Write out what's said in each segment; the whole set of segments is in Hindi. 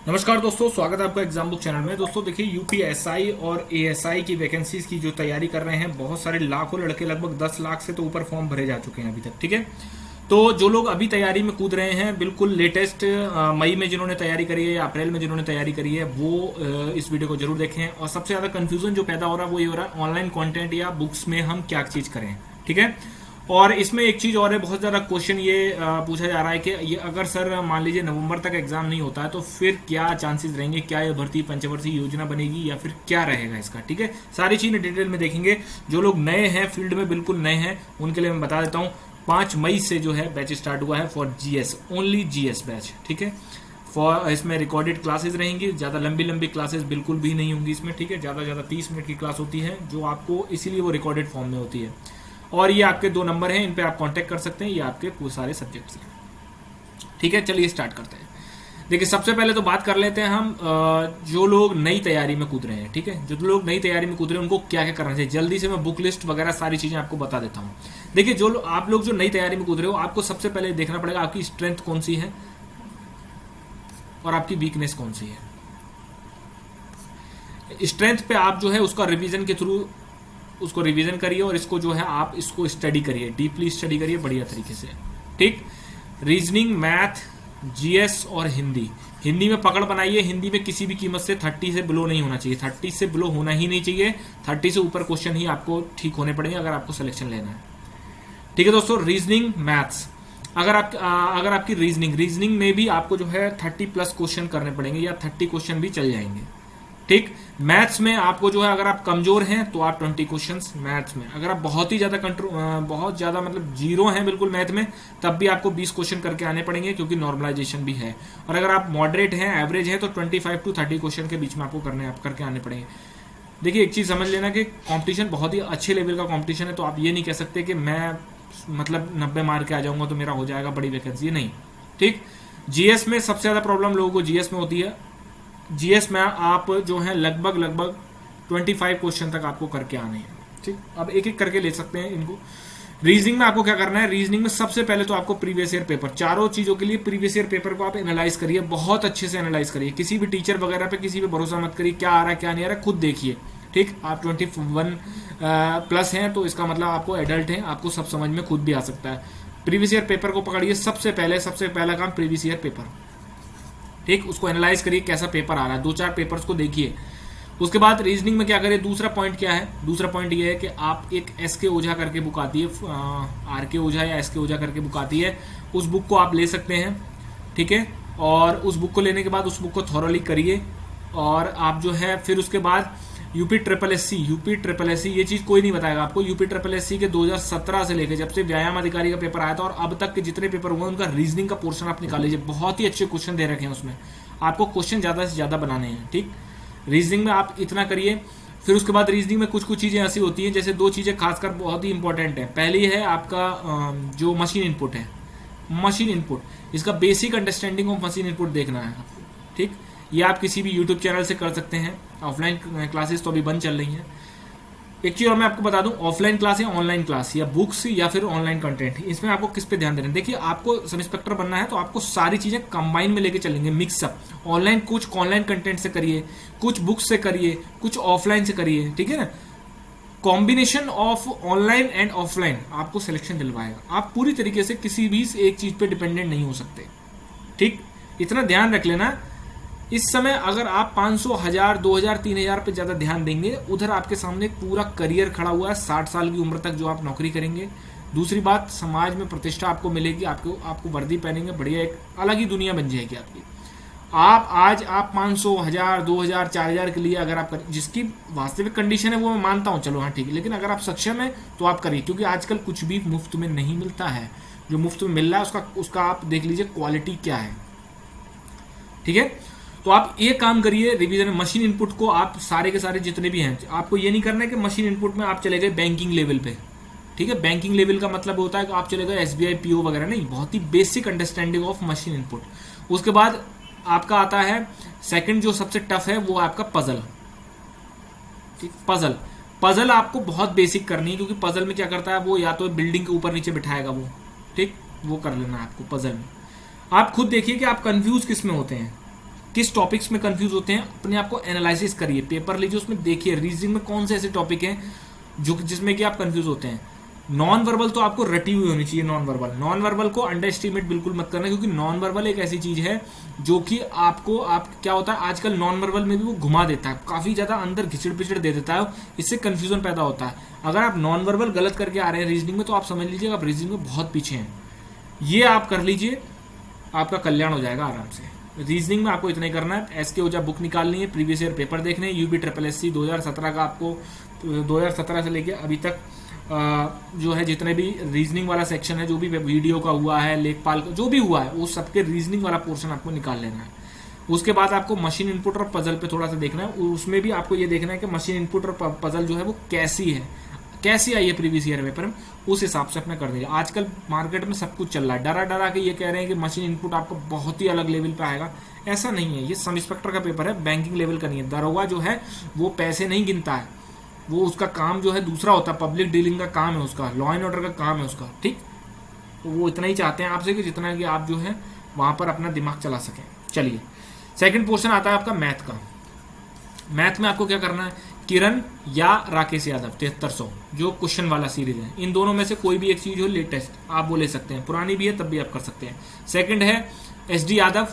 नमस्कार दोस्तों, स्वागत है आपका एग्जाम बुक चैनल में। दोस्तों देखिए, यूपीएसआई और एएसआई की वैकेंसीज की जो तैयारी कर रहे हैं, बहुत सारे लाखों लड़के, लगभग 10 लाख से तो ऊपर फॉर्म भरे जा चुके हैं अभी तक। ठीक है, तो जो लोग अभी तैयारी में कूद रहे हैं, बिल्कुल लेटेस्ट मई में जिन्होंने तैयारी करी है या अप्रैल में जिन्होंने तैयारी करी है, वो इस वीडियो को जरूर देखें। और सबसे ज्यादा कंफ्यूजन जो पैदा हो रहा है वो ये हो रहा है, ऑनलाइन कंटेंट या बुक्स में हम क्या चीज करें। ठीक है, और इसमें एक चीज और है, बहुत ज्यादा क्वेश्चन ये पूछा जा रहा है कि ये अगर सर मान लीजिए नवंबर तक एग्जाम नहीं होता है तो फिर क्या चांसेस रहेंगे, क्या ये भर्ती पंचवर्षीय योजना बनेगी या फिर क्या रहेगा इसका। ठीक है, सारी चीजें डिटेल में देखेंगे। जो लोग नए हैं, फील्ड में बिल्कुल नए हैं, उनके लिए मैं बता देता हूँ 5 मई से जो है बैच स्टार्ट हुआ है for GS, only GS batch. ठीक है, फॉर इसमें रिकॉर्डेड क्लासेस रहेंगी, ज्यादा लंबी लंबी क्लासेस बिल्कुल भी नहीं होंगी इसमें। ठीक है, ज्यादा ज्यादा 30 मिनट की क्लास होती है जो आपको, इसीलिए वो रिकॉर्डेड फॉर्म में होती है। और ये आपके 2 नंबर हैं, इन पे आप कांटेक्ट कर सकते हैं, ये आपके वो सारे सब्जेक्ट्स हैं। ठीक है, चलिए स्टार्ट करते हैं। देखिए, सबसे पहले तो बात कर लेते हैं हम जो लोग नई तैयारी में कूद रहे हैं। ठीक है, जो लोग नई तैयारी में कूद रहे हैं उनको क्या क्या करना चाहिए, जल्दी से मैं बुक लिस्ट वगैरह सारी चीजें आपको बता देता हूँ। देखिए, आप लोग जो नई तैयारी में कूद रहे हो, आपको सबसे पहले देखना पड़ेगा आपकी स्ट्रेंथ कौन सी है और आपकी वीकनेस कौन सी है। स्ट्रेंथ पे आप जो है उसका रिवीजन के थ्रू उसको रिवीजन करिए और इसको जो है आप इसको स्टडी करिए, डीपली स्टडी करिए बढ़िया तरीके से। ठीक, रीजनिंग, मैथ, जीएस और हिंदी। हिंदी में पकड़ बनाइए, हिंदी में किसी भी कीमत से 30 से बिलो नहीं होना चाहिए, 30 से बिलो होना ही नहीं चाहिए। 30 से ऊपर क्वेश्चन ही आपको ठीक होने पड़ेंगे अगर आपको सिलेक्शन लेना है। ठीक है दोस्तों, रीजनिंग, मैथ्स, अगर आपकी रीजनिंग में भी आपको जो है 30 प्लस क्वेश्चन करने पड़ेंगे या 30 क्वेश्चन भी चल जाएंगे। ठीक, मैथ्स में आपको जो है, अगर आप कमजोर हैं तो आप 20 क्वेश्चंस मैथ्स में, अगर आप बहुत ही ज्यादा बहुत ज्यादा मतलब जीरो हैं बिल्कुल मैथ में, तब भी आपको 20 क्वेश्चन करके आने पड़ेंगे क्योंकि नॉर्मलाइजेशन भी है। और अगर आप मॉडरेट हैं, एवरेज है, तो 25 to 30 क्वेश्चन के बीच में आपको करके आने पड़ेंगे। देखिए, एक चीज समझ लेना कि कंपटीशन बहुत ही अच्छे लेवल का कंपटीशन है, तो आप ये नहीं कह सकते कि मैं मतलब 90 मार के आ जाऊंगा तो मेरा हो जाएगा बड़ी वैकेंसी, नहीं। ठीक, जीएस में सबसे ज्यादा प्रॉब्लम लोगों को जीएस में होती है। जीएस में आप जो है लगभग 25 क्वेश्चन तक आपको करके आने हैं। ठीक, अब एक एक करके ले सकते हैं इनको। रीजनिंग में आपको क्या करना है, रीजनिंग में सबसे पहले तो आपको प्रीवियस ईयर पेपर, चारों चीजों के लिए प्रीवियस ईयर पेपर को आप एनालाइज करिए, बहुत अच्छे से एनालाइज करिए। किसी भी टीचर वगैरह पे किसी पे भरोसा मत करिए, क्या आ रहा है क्या नहीं आ रहा है, खुद देखिए। ठीक, आप 21 प्लस हैं तो इसका मतलब आपको एडल्ट हैं, आपको सब समझ में खुद भी आ सकता है। प्रीवियस ईयर पेपर को पकड़िए, सबसे पहला काम प्रीवियस ईयर पेपर। ठीक, उसको एनालाइज करिए कैसा पेपर आ रहा है, 2-4 पेपर्स को देखिए। उसके बाद रीजनिंग में क्या करिए, दूसरा पॉइंट क्या है, दूसरा पॉइंट ये है कि आप एक एसके ओझा करके बुक आती है, आरके ओझा या एसके ओझा करके बुक आती है, उस बुक को आप ले सकते हैं। ठीक है, और उस बुक को लेने के बाद उस बुक को थॉरोली करिए और आप जो है फिर उसके बाद यूपी ट्रिपल एस सी, ये चीज कोई नहीं बताएगा आपको। यूपी ट्रिपल एस सी के 2017 से लेकर जब से व्यायाम अधिकारी का पेपर आया था और अब तक के जितने पेपर हुए उनका रीजनिंग का पोर्शन आप निकाल लीजिए, बहुत ही अच्छे क्वेश्चन दे रखे हैं उसमें, आपको क्वेश्चन ज्यादा से ज्यादा बनाने हैं। ठीक, रीजनिंग में आप इतना करिए। फिर उसके बाद रीजनिंग में कुछ चीजें ऐसी होती हैं, जैसे 2 चीजें खासकर बहुत ही इंपॉर्टेंट है। पहली है आपका जो मशीन इनपुट है, मशीन इनपुट, इसका basic understanding of machine input देखना है आपको। ठीक, ये आप किसी भी यूट्यूब चैनल से कर सकते हैं। ऑफलाइन क्लासेस तो अभी बंद चल रही हैं। एक चीज और मैं आपको बता दूं, ऑफलाइन क्लास या ऑनलाइन क्लास या बुक्स या फिर ऑनलाइन कंटेंट, इसमें आपको किस पे ध्यान देना है। देखिए, आपको सब इंस्पेक्टर बनना है तो आपको सारी चीजें कंबाइन में लेके चलेंगे, मिक्सअप। ऑनलाइन कुछ ऑनलाइन कंटेंट से करिए, कुछ बुक्स से करिए, कुछ ऑफलाइन से करिए। ठीक है ना, combination of online and offline आपको सिलेक्शन दिलवाएगा। आप पूरी तरीके से किसी भी एक चीज पे डिपेंडेंट नहीं हो सकते। ठीक, इतना ध्यान रख लेना। इस समय अगर आप 500, 1000, 2000, 3000 पे ज्यादा ध्यान देंगे, उधर आपके सामने एक पूरा करियर खड़ा हुआ है 60 साल की उम्र तक जो आप नौकरी करेंगे। दूसरी बात, समाज में प्रतिष्ठा आपको मिलेगी, आपको वर्दी पहनेंगे, बढ़िया एक अलग ही दुनिया बन जाएगी आपकी। आज आप 500, 1000, 2000, 4000 के लिए अगर आप जिसकी वास्तविक कंडीशन है वो मैं मानता हूँ, चलो हाँ ठीक है, लेकिन अगर आप सक्षम है तो आप करिए, क्योंकि आजकल कुछ भी मुफ्त में नहीं मिलता है। जो मुफ्त में मिल रहा है उसका आप देख लीजिए क्वालिटी क्या है। ठीक है, तो आप ये काम करिए रिवीजन में। मशीन इनपुट को आप सारे के सारे जितने भी हैं, आपको ये नहीं करना है कि मशीन इनपुट में आप चले गए बैंकिंग लेवल पे। ठीक है, बैंकिंग लेवल का मतलब होता है कि आप चले गए एसबीआई पीओ वगैरह, नहीं, बहुत ही basic understanding of machine input. उसके बाद आपका आता है सेकंड, जो सबसे टफ है वो आपका पजल। ठीक, पजल आपको बहुत बेसिक करनी है, क्योंकि पजल में क्या करता है वो, या तो बिल्डिंग के ऊपर नीचे बिठाएगा वो। ठीक, वो कर लेना है आपको पजल में। आप खुद देखिए कि आप कंफ्यूज किस में होते हैं, किस टॉपिक्स में कंफ्यूज होते हैं, अपने आप को एनालिसिस करिए, पेपर लीजिए, उसमें देखिए रीजनिंग में कौन से ऐसे टॉपिक हैं जो जिसमें कि आप कंफ्यूज होते हैं। नॉन वर्बल तो आपको रटी हुई होनी चाहिए। नॉन वर्बल को अंडर एस्टिमेट बिल्कुल मत करना, क्योंकि नॉन वर्बल एक ऐसी चीज है जो कि आपको क्या होता है आजकल नॉन वर्बल में भी वो घुमा देता है, काफी ज्यादा अंदर घिचड़ पिचड़ दे देता है, इससे कंफ्यूजन पैदा होता है। अगर आप नॉन वर्बल गलत करके आ रहे हैं रीजनिंग में, तो आप समझ लीजिए आप रीजनिंग में बहुत पीछे हैं। ये आप कर लीजिए, आपका कल्याण हो जाएगा आराम से। रीजनिंग में आपको इतना ही करना है, एसके ओजा बुक निकालनी है, प्रीवियस ईयर पेपर देखने हैं, यूपी ट्रिपल एससी 2017 का आपको 2017 से लेके अभी तक जो है जितने भी रीजनिंग वाला सेक्शन है, जो भी वीडियो का हुआ है, लेखपाल का जो भी हुआ है, वो सबके रीजनिंग वाला पोर्शन आपको निकाल लेना है। उसके बाद आपको मशीन इनपुट और पजल पे थोड़ा सा देखना है, उसमें भी आपको ये देखना है कि मशीन इनपुट और पजल जो है वो कैसी है, कैसी आई है प्रीवियस ईयर पेपर में, उस हिसाब से अपना कर दीजिए। आजकल मार्केट में सब कुछ चल रहा है, डरा डरा के ये कह रहे हैं कि मशीन इनपुट आपको बहुत ही अलग लेवल पे आएगा, ऐसा नहीं है। ये सब इंस्पेक्टर का पेपर है, बैंकिंग लेवल का नहीं है। दरोगा जो है वो पैसे नहीं गिनता है, वो उसका काम जो है दूसरा होता है, पब्लिक डीलिंग का काम है उसका, लॉ एंड ऑर्डर का काम है उसका, ठीक। तो वो इतना ही चाहते हैं आपसे कि जितना कि आप जो है वहां पर अपना दिमाग चला सकें। चलिए, सेकंड पोर्शन आता है आपका मैथ का। मैथ में आपको क्या करना है, किरण या राकेश यादव 7300 जो क्वेश्चन वाला सीरीज है, इन दोनों में से कोई भी एक चीज हो लेटेस्ट आप वो ले सकते हैं, पुरानी भी है तब भी आप कर सकते हैं। सेकंड है एसडी यादव,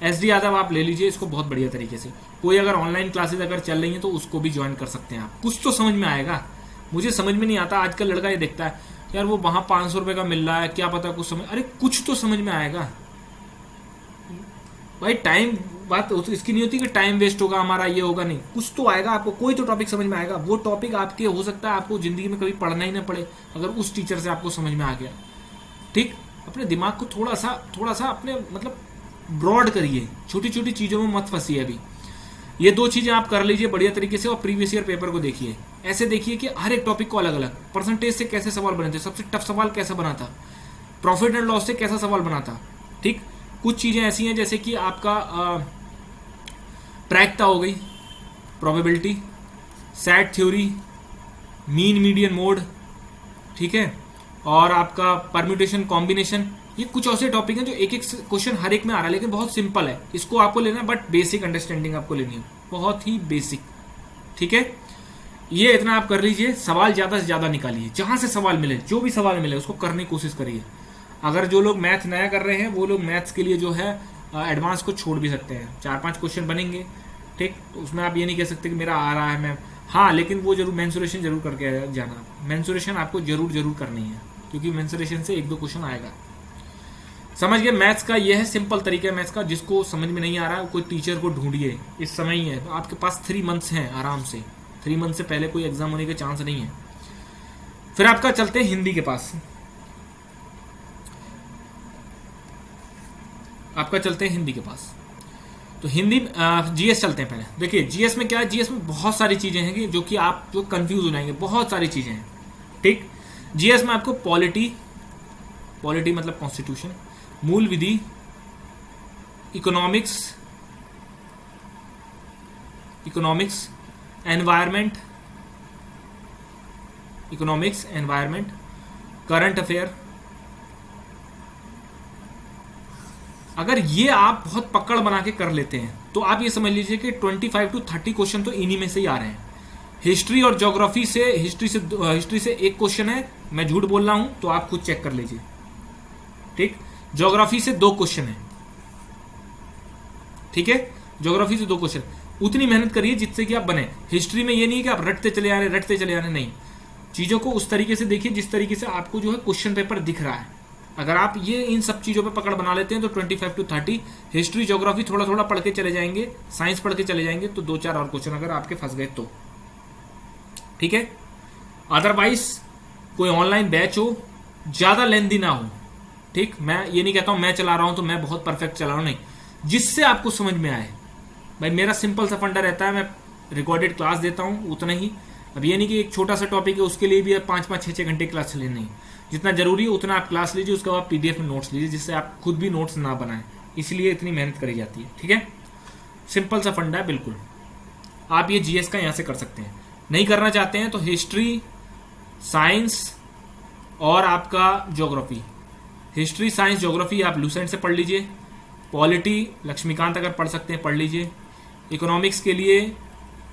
एसडी यादव आप ले लीजिए इसको बहुत बढ़िया तरीके से। कोई अगर ऑनलाइन क्लासेस अगर चल रही हैं तो उसको भी ज्वाइन कर सकते हैं आप, कुछ तो समझ में आएगा। मुझे समझ में नहीं आता, आजकल लड़का ये देखता है यार वो वहां 500 रुपए का मिल रहा है, क्या पता कुछ समझ, अरे कुछ तो समझ में आएगा भाई। टाइम बात इसकी नहीं होती कि टाइम वेस्ट होगा हमारा, ये होगा, नहीं, कुछ तो आएगा आपको, कोई तो टॉपिक समझ में आएगा। वो टॉपिक आपके हो सकता है आपको जिंदगी में कभी पढ़ना ही ना पड़े, अगर उस टीचर से आपको समझ में आ गया, ठीक। अपने दिमाग को थोड़ा सा अपने मतलब ब्रॉड करिए, छोटी छोटी चीजों में मत फंसिए अभी। ये दो चीजें आप कर लीजिए बढ़िया तरीके से, और प्रीवियस ईयर पेपर को देखिए, ऐसे देखिए कि हर एक टॉपिक को अलग अलग परसेंटेज से कैसे सवाल बने थे, सबसे टफ सवाल कैसा बना था, प्रॉफिट एंड लॉस से कैसा सवाल बना था, ठीक। कुछ चीजें ऐसी हैं जैसे कि आपका प्रायिकता हो गई, probability, set theory, mean median mode, ठीक है, और आपका परम्यूटेशन कॉम्बिनेशन, ये कुछ ऐसे टॉपिक हैं जो एक एक क्वेश्चन हर एक में आ रहा है, लेकिन बहुत सिंपल है, इसको आपको लेना है, बट बेसिक अंडरस्टैंडिंग आपको लेनी है, बहुत ही बेसिक, ठीक है। ये इतना आप कर लीजिए, सवाल ज्यादा से ज्यादा निकालिए, जहां से सवाल मिले, जो भी सवाल मिले उसको करने की कोशिश करिए। अगर जो लोग मैथ नया कर रहे हैं वो लोग मैथ्स के लिए जो है एडवांस को छोड़ भी सकते हैं, 4-5 क्वेश्चन बनेंगे, ठीक। तो उसमें आप ये नहीं कह सकते कि मेरा आ रहा है मैं, हाँ, लेकिन वो जरूर मेंसुरेशन जरूर करके जाना, मेंसुरेशन आपको जरूर करनी है, क्योंकि मेंसुरेशन से 1-2 क्वेश्चन आएगा। समझ गए, मैथ्स का ये है सिंपल तरीका है मैथ्स का। जिसको समझ में नहीं आ रहा है कोई टीचर को ढूंढिए, इस समय ही है आपके पास, 3 मंथ्स हैं आराम से, 3 मंथ से पहले कोई एग्जाम होने के चांस नहीं है। फिर आपका चलते हैं हिंदी के पास, आपका चलते हैं हिंदी के पास। तो हिंदी जीएस चलते हैं पहले। देखिए जीएस में क्या है, जीएस में बहुत सारी चीजें हैं कि जो कि आप जो कंफ्यूज हो जाएंगे, बहुत सारी चीजें हैं, ठीक। जीएस में आपको पॉलिटी मतलब कॉन्स्टिट्यूशन, मूल विधि, इकोनॉमिक्स, एनवायरमेंट, करंट अफेयर, अगर ये आप बहुत पकड़ बना के कर लेते हैं तो आप ये समझ लीजिए कि 25 to 30 क्वेश्चन तो इन्हीं में से ही आ रहे हैं। हिस्ट्री और ज्योग्राफी से हिस्ट्री से एक क्वेश्चन है, मैं झूठ बोल रहा हूं तो आप खुद चेक कर लीजिए, ठीक। ज्योग्राफी से 2 क्वेश्चन है, ठीक है, ज्योग्राफी से 2 क्वेश्चन। उतनी मेहनत करिए जिससे कि आप बने। हिस्ट्री में ये नहीं है कि आप रटते चले आ रहे, नहीं, चीजों को उस तरीके से देखिए जिस तरीके से आपको जो है क्वेश्चन पेपर दिख रहा है। अगर आप ये इन सब चीजों पे पकड़ बना लेते हैं तो 25 to 30, हिस्ट्री ज्योग्राफी थोड़ा थोड़ा पढ़ के चले जाएंगे, साइंस पढ़ के चले जाएंगे, तो 2-4 और क्वेश्चन अगर आपके फंस गए तो, ठीक है। अदरवाइज कोई ऑनलाइन बैच हो, ज्यादा लेंथी ना हो, ठीक। मैं ये नहीं कहता हूं मैं चला रहा हूं तो मैं बहुत परफेक्ट चला रहा हूं, नहीं, जिससे आपको समझ में आए। भाई मेरा सिंपल सा फंडा रहता है, मैं रिकॉर्डेड क्लास देता हूं उतना ही। अब ये नहीं कि एक छोटा सा टॉपिक है उसके लिए भी 5-5, 6-6 घंटे क्लास लेनी, नहीं, जितना जरूरी है उतना आप क्लास लीजिए, उसके बाद पीडीएफ में नोट्स लीजिए, जिससे आप खुद भी नोट्स ना बनाएं, इसलिए इतनी मेहनत करी जाती है, ठीक है। सिंपल सा फंडा है बिल्कुल। आप ये जीएस का यहां से कर सकते हैं। नहीं करना चाहते हैं तो हिस्ट्री, साइंस और आपका ज्योग्राफी, हिस्ट्री, साइंस, ज्योग्राफी आप लूसेंट से पढ़ लीजिए, पॉलिटी लक्ष्मीकांत अगर पढ़ सकते हैं पढ़ लीजिए। इकोनॉमिक्स के लिए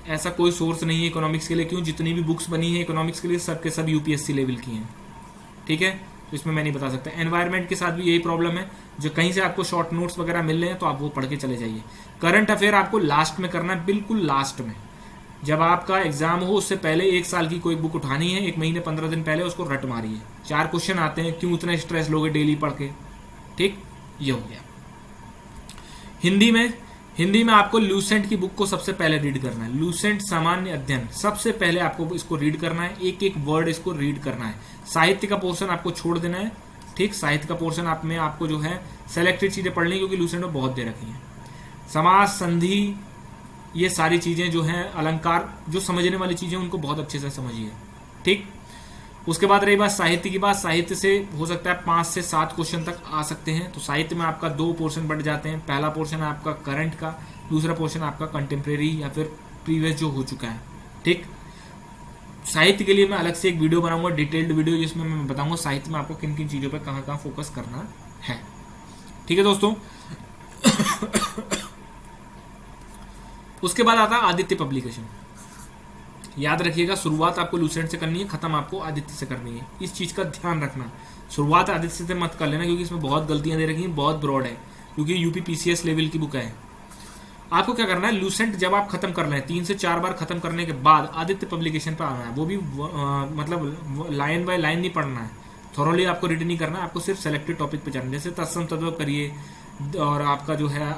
ऐसा कोई सोर्स नहीं है इकोनॉमिक्स के लिए, क्यों, जितनी भी बुक्स बनी है इकोनॉमिक्स के लिए सब के सब यूपीएससी लेवल की हैं, ठीक है, तो इसमें मैं नहीं बता सकता। एनवायरनमेंट के साथ भी यही प्रॉब्लम है, जो कहीं से आपको शॉर्ट नोट्स वगैरह मिल रहे हैं तो आप वो पढ़ के चले जाइए। करंट अफेयर आपको लास्ट में करना है, बिल्कुल लास्ट में, जब आपका एग्जाम हो उससे पहले 1 साल की कोई बुक उठानी है, 1 महीने 15 दिन पहले उसको रट मारिए। 4 क्वेश्चन आते हैं, क्यों उतना स्ट्रेस लोगे डेली पढ़ के, ठीक, ये हो गया। हिंदी में आपको लूसेंट की बुक को सबसे पहले रीड करना है। लूसेंट सामान्य अध्ययन, सबसे पहले आपको इसको रीड करना है, एक एक वर्ड इसको रीड करना है। साहित्य का पोर्शन आपको छोड़ देना है, ठीक, साहित्य का पोर्शन आप में आपको जो है सेलेक्टेड चीजें पढ़नी, क्योंकि लूसेंट में बहुत दे रखी है। समास, संधि, ये सारी चीजें जो हैं, अलंकार, जो समझने वाली चीजें उनको बहुत अच्छे से समझिए, ठीक। उसके बाद रही बात साहित्य की बात, साहित्य से हो सकता है 5 से 7 क्वेश्चन तक आ सकते हैं। तो साहित्य में आपका 2 पोर्शन बढ़ जाते हैं। पहला पोर्शन है आपका करंट का, दूसरा पोर्शन आपका कंटेम्प्रेरी या फिर प्रीवियस जो हो चुका है, ठीक। साहित्य के लिए मैं अलग से एक वीडियो बनाऊंगा, डिटेल्ड वीडियो, जिसमें मैं बताऊंगा साहित्य में आपको किन किन चीजों पर कहाँ फोकस करना है, ठीक है दोस्तों। उसके बाद आता है आदित्य पब्लिकेशन। याद रखिएगा, शुरुआत आपको लूसेंट से करनी है, खत्म आपको आदित्य से करनी है, इस चीज का ध्यान रखना। शुरुआत आदित्य से मत कर लेना, क्योंकि इसमें बहुत गलतियां दे रखी हैं, बहुत ब्रॉड है, क्योंकि यूपी पीसीएस लेवल की बुक है। आपको क्या करना है, लूसेंट जब आप खत्म कर लें 3 से 4 बार खत्म करने के बाद आदित्य पब्लिकेशन पर आना है। वो भी मतलब लाइन बाय लाइन नहीं पढ़ना है, थॉरोली आपको रीड नहीं करना है, आपको सिर्फ सेलेक्टेड टॉपिक पे जाना है। जैसे तत्सम तद्भव करिए, और आपका जो है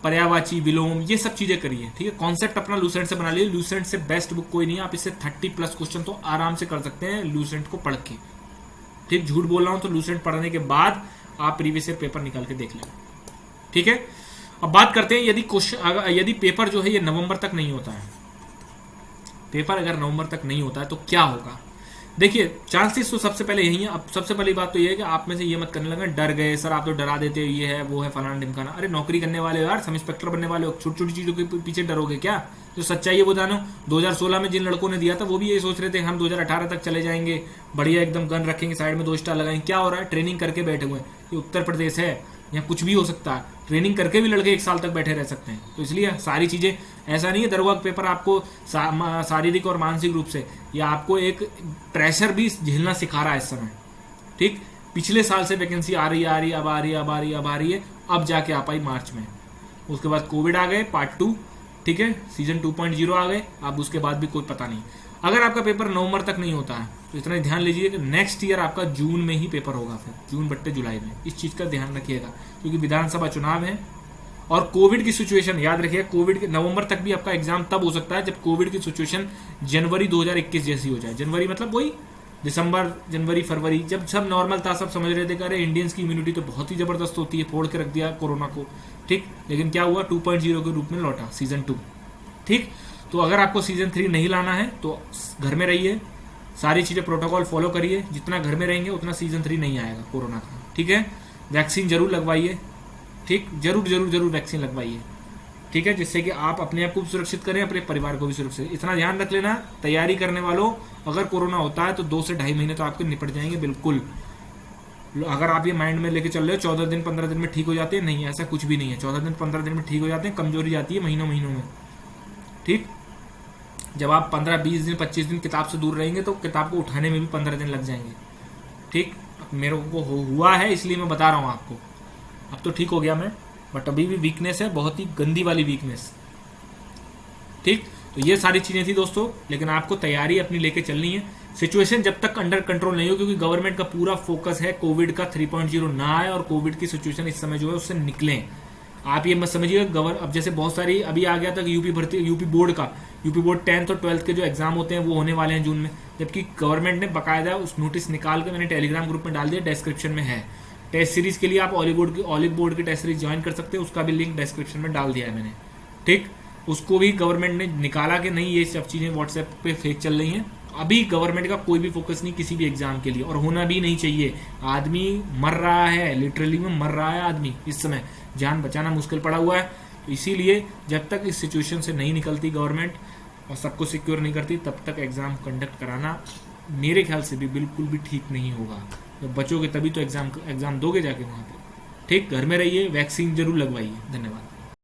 पर्यायवाची, विलोम, ये सब चीजें करिए, ठीक है। कॉन्सेप्ट अपना लूसेंट से बना लीजिए। लूसेंट से बेस्ट बुक कोई नहीं है, आप इससे 30+ क्वेश्चन तो आराम से कर सकते हैं लूसेंट को पढ़ के, ठीक। झूठ बोल रहा हूं तो लूसेंट पढ़ने के बाद आप प्रीवियस ईयर पेपर निकाल के देख लें, ठीक है। अब बात करते हैं, यदि पेपर जो है ये नवंबर तक नहीं होता है, पेपर अगर नवंबर तक नहीं होता है तो क्या होगा। देखिए, चांसेस तो सबसे पहले यही है। अब सबसे पहली बात तो ये है कि आप में से ये मत करने लगे डर गए, सर आप तो डरा देते हो, ये है वो है फलाना ढिमकाना। अरे नौकरी करने वाले हो यार, सब इंस्पेक्टर बनने वाले हो, छोटी छोटी चीजों के पीछे डरोगे क्या। जो सच्चाई है वो जानो। 2016 में जिन लड़कों ने दिया था वो भी यही सोच रहे थे हम 2018 तक चले जाएंगे, बढ़िया एकदम गन रखेंगे, साइड में 2 स्टार लगाएंगे। क्या हो रहा है, ट्रेनिंग करके बैठे हुए हैं। ये उत्तर प्रदेश है, यहाँ कुछ भी हो सकता है, ट्रेनिंग करके भी लड़के 1 साल तक बैठे रह सकते हैं। तो इसलिए सारी चीजें, ऐसा नहीं है दरोगा पेपर आपको शारीरिक और मानसिक रूप से, या आपको एक प्रेशर भी झेलना सिखा रहा है इस समय, ठीक। पिछले साल से वैकेंसी आ रही है, अब आ रही है, अब जाके आ पाई मार्च में। उसके बाद कोविड आ गए, पार्ट 2, ठीक है, सीजन 2.0 आ गए, अब उसके बाद भी कोई पता नहीं। अगर आपका पेपर नवंबर तक नहीं होता है तो इतना ध्यान लीजिए कि नेक्स्ट ईयर आपका जून में ही पेपर होगा, फिर जून/जुलाई में। इस चीज का ध्यान रखिएगा, क्योंकि विधानसभा चुनाव है और कोविड की सिचुएशन याद रखिएगा। कोविड के नवंबर तक भी आपका एग्जाम तब हो सकता है जब कोविड की सिचुएशन जनवरी 2021 जैसी हो जाए। जनवरी मतलब वही दिसंबर, जनवरी, फरवरी, जब सब नॉर्मल था, सब समझ रहे थे कि अरे इंडियंस की इम्यूनिटी तो बहुत ही जबरदस्त होती है, फोड़ के रख दिया कोरोना को, ठीक। लेकिन क्या हुआ, 2.0 के रूप में लौटा सीजन 2, ठीक। तो अगर आपको सीजन 3 नहीं लाना है तो घर में रहिए, सारी चीजें प्रोटोकॉल फॉलो करिए। जितना घर में रहेंगे उतना सीजन 3 नहीं आएगा कोरोना का, ठीक है। वैक्सीन जरूर लगवाइए, ठीक, जरूर वैक्सीन लगवाइए, ठीक है, जिससे कि आप अपने आप को भी सुरक्षित करें, अपने परिवार को भी सुरक्षित। इतना ध्यान रख लेना, तैयारी करने वालों, अगर कोरोना होता है तो 2 से 2.5 महीने तो आपके निपट जाएंगे बिल्कुल। अगर आप ये माइंड में लेके चल रहे हो 14 दिन 15 दिन में ठीक हो जाते हैं, नहीं, ऐसा कुछ भी नहीं है। 14 दिन 15 दिन में ठीक हो जाते हैं, कमजोरी जाती है महीनों में, ठीक। जब आप 15, 20 दिन, 25 दिन किताब से दूर रहेंगे तो किताब को उठाने में भी 15 दिन लग जाएंगे, ठीक। मेरे को हुआ है इसलिए मैं बता रहा हूँ आपको। अब तो ठीक हो गया मैं, बट अभी भी वीकनेस है, बहुत ही गंदी वाली वीकनेस, ठीक। तो ये सारी चीजें थी दोस्तों, लेकिन आपको तैयारी अपनी लेके चलनी है। सिचुएशन जब तक अंडर कंट्रोल नहीं हो, क्योंकि गवर्नमेंट का पूरा फोकस है कोविड का 3.0 ना आए और कोविड की सिचुएशन इस समय जो है उससे निकलें। आप ये मत समझिए अब जैसे बहुत सारी अभी आ गया था कि यूपी बोर्ड 10th और 12th के जो एग्जाम होते हैं वो होने वाले हैं जून में, जबकि गवर्नमेंट ने बाकायदा उस नोटिस निकाल के मैंने टेलीग्राम ग्रुप में डाल दिया, डिस्क्रिप्शन में है। टेस्ट सीरीज के लिए आप ऑलिव बोर्ड की टेस्ट सीरीज ज्वाइन कर सकते हैं, उसका भी लिंक डिस्क्रिप्शन में डाल दिया है मैंने, ठीक। उसको भी गवर्नमेंट ने निकाला कि नहीं ये सब चीजें व्हाट्सएप पे फेक चल रही हैं। अभी गवर्नमेंट का कोई भी फोकस नहीं किसी भी एग्जाम के लिए, और होना भी नहीं चाहिए। आदमी मर रहा है, लिटरली में मर रहा है आदमी इस समय, जान बचाना मुश्किल पड़ा हुआ है। तो इसीलिए जब तक इस सिचुएशन से नहीं निकलती गवर्नमेंट और सबको सिक्योर नहीं करती, तब तक एग्जाम कंडक्ट कराना मेरे ख्याल से भी बिल्कुल भी ठीक नहीं होगा। जब बचोगे तभी तो एग्जाम दोगे जाके वहाँ पे, ठीक, घर में रहिए, वैक्सीन जरूर लगवाइए। धन्यवाद।